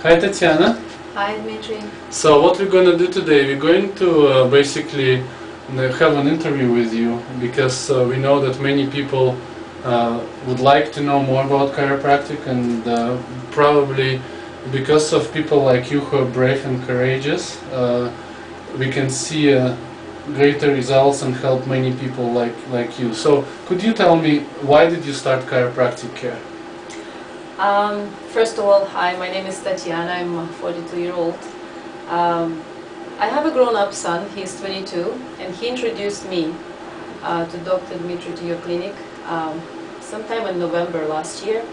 Hi Tatiana. Hi Dmitri. So what we're going to do today, we're going to basically have an interview with you because we know that many people would like to know more about chiropractic, and probably because of people like you who are brave and courageous, we can see greater results and help many people like you. So could you tell me, why did you start chiropractic care? First of all, hi, my name is Tatiana, I'm a 42-year-old. I have a grown-up son, he's 22, and he introduced me to Dr. Dmitri, to your clinic, sometime in November last year.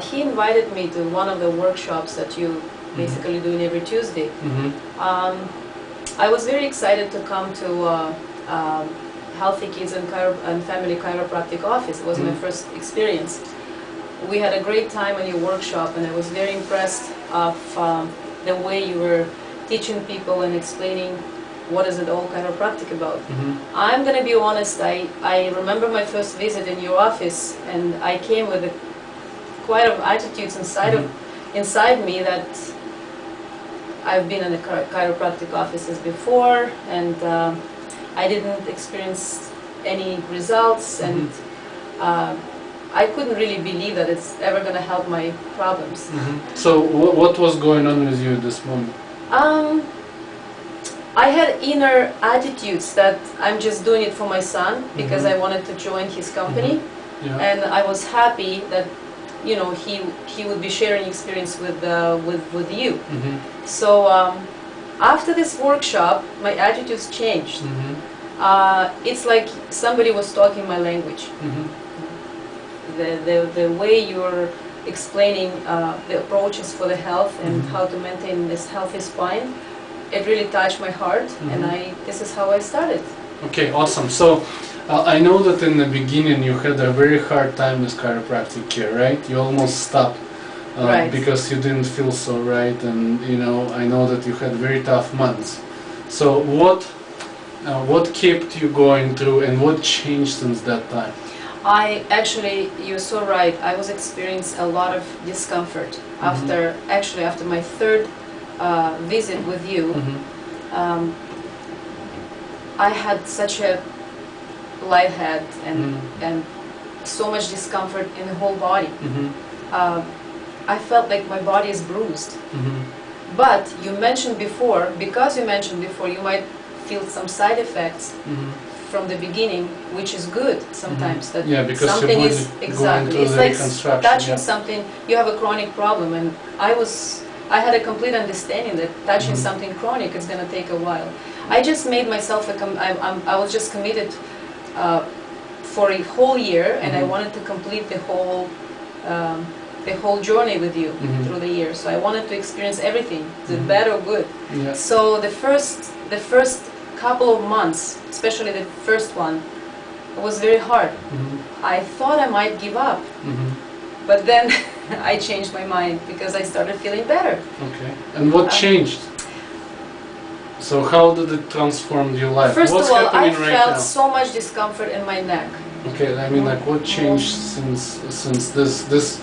He invited me to one of the workshops that you basically do every Tuesday. I was very excited to come to Healthy Kids and Family Chiropractic office. It was my first experience. We had a great time on your workshop, and I was very impressed of the way you were teaching people and explaining what is it all chiropractic about. I'm going to be honest, I remember my first visit in your office, and I came with quite of attitudes inside me that I've been in the chiropractic offices before, and I didn't experience any results, and I couldn't really believe that it's ever going to help my problems. So what was going on with you at this moment? I had inner attitudes that I'm just doing it for my son because I wanted to join his company, and I was happy that he would be sharing experience with you. So after this workshop, my attitudes changed. It's like somebody was talking my language. The way you're explaining the approaches for the health and how to maintain this healthy spine, it really touched my heart, and this is how I started. Okay, awesome. So I know that in the beginning you had a very hard time with chiropractic care, right? You almost stopped because you didn't feel so right, and I know that you had very tough months. So what kept you going through, and what changed since that time? You're so right. I was experiencing a lot of discomfort after my third visit with you. I had such a light head and so much discomfort in the whole body. I felt like my body is bruised. But you mentioned before, you might feel some side effects from the beginning, which is good sometimes. That because something your is it's like touching something. You have a chronic problem, and I had a complete understanding that touching something chronic is going to take a while. I just made myself I was just committed for a whole year, and I wanted to complete the whole journey with you through the year. So I wanted to experience everything, the bad or good. So the first couple of months, especially the first one, it was very hard. I thought I might give up, but then I changed my mind because I started feeling better. Okay. And what changed? So how did it transform your life? First What's of all, I happening right felt now? so much discomfort in my neck. Okay, I mean, like, what changed since this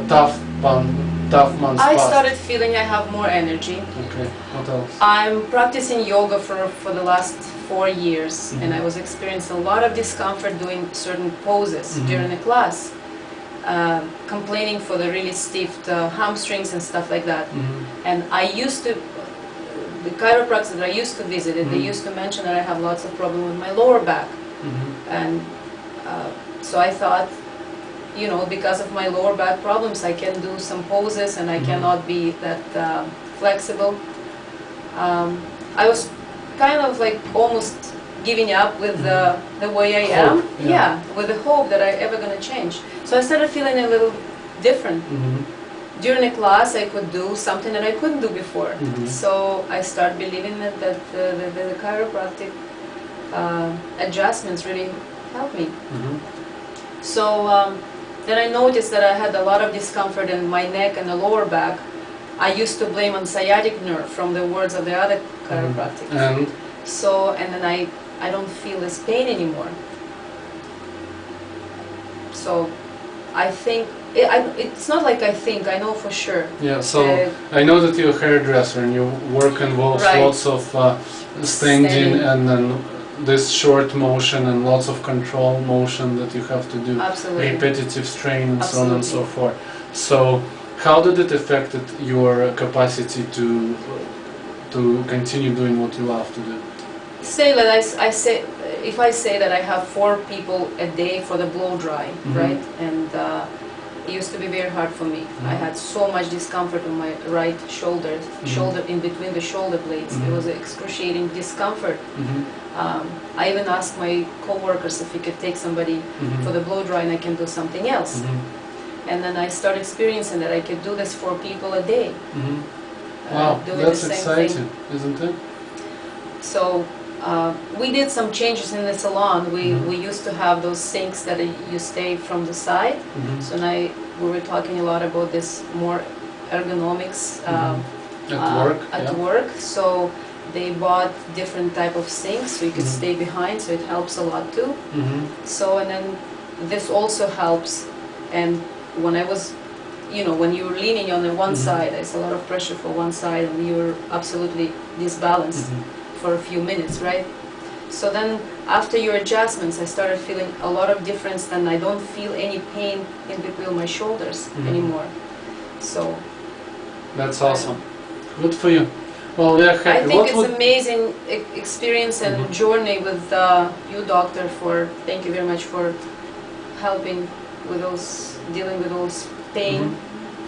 tough months I passed? started feeling I have more energy. Okay, what else? I'm practicing yoga for the last 4 years, and I was experiencing a lot of discomfort doing certain poses during the class, complaining for the really stiff hamstrings and stuff like that. And the chiropractors that I used to visit, they used to mention that I have lots of problem with my lower back. And so I thought, because of my lower back problems, I can do some poses and I cannot be that flexible. I was kind of like almost giving up with the way I am. With the hope that I'm ever going to change. So I started feeling a little different. During the class, I could do something that I couldn't do before. So I started believing that the chiropractic adjustments really helped me. So then I noticed that I had a lot of discomfort in my neck and the lower back. I used to blame on sciatic nerve from the words of the other chiropractic. And then I don't feel this pain anymore. So I think it's not like I think, I know for sure. Yeah, so I know that you're a hairdresser and your work involves Right. lots of standing and then this short motion and lots of control motion that you have to do. Absolutely. Repetitive strain and so on and so Absolutely. forth. So how did it affect your capacity to continue doing what you love to do? Say that I say, if I say that I have 4 people a day for the blow dry, right? And it used to be very hard for me. I had so much discomfort on my right shoulder, shoulder in between the shoulder blades. It was an excruciating discomfort. I even asked my co-workers if we could take somebody for the blow dry and I can do something else. And then I started experiencing that I could do this for people a day. Wow, doing that's the same exciting, thing. isn't it? So we did some changes in the salon. We used to have those sinks that you stay from the side. So now we were talking a lot about this more ergonomics At work. So they bought different type of sinks so you could stay behind. So it helps a lot too. So and then this also helps. And when I was, you know, when you're leaning on the one side, there's a lot of pressure for one side, and you're absolutely disbalanced for a few minutes, right? So then after your adjustments, I started feeling a lot of difference, and I don't feel any pain in between my shoulders anymore. So that's awesome. Good for you. Well, we are happy. I think it's amazing experience and journey with you, doctor. Thank you very much for helping with those, dealing with those pain.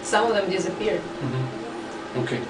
Some of them disappeared. Okay.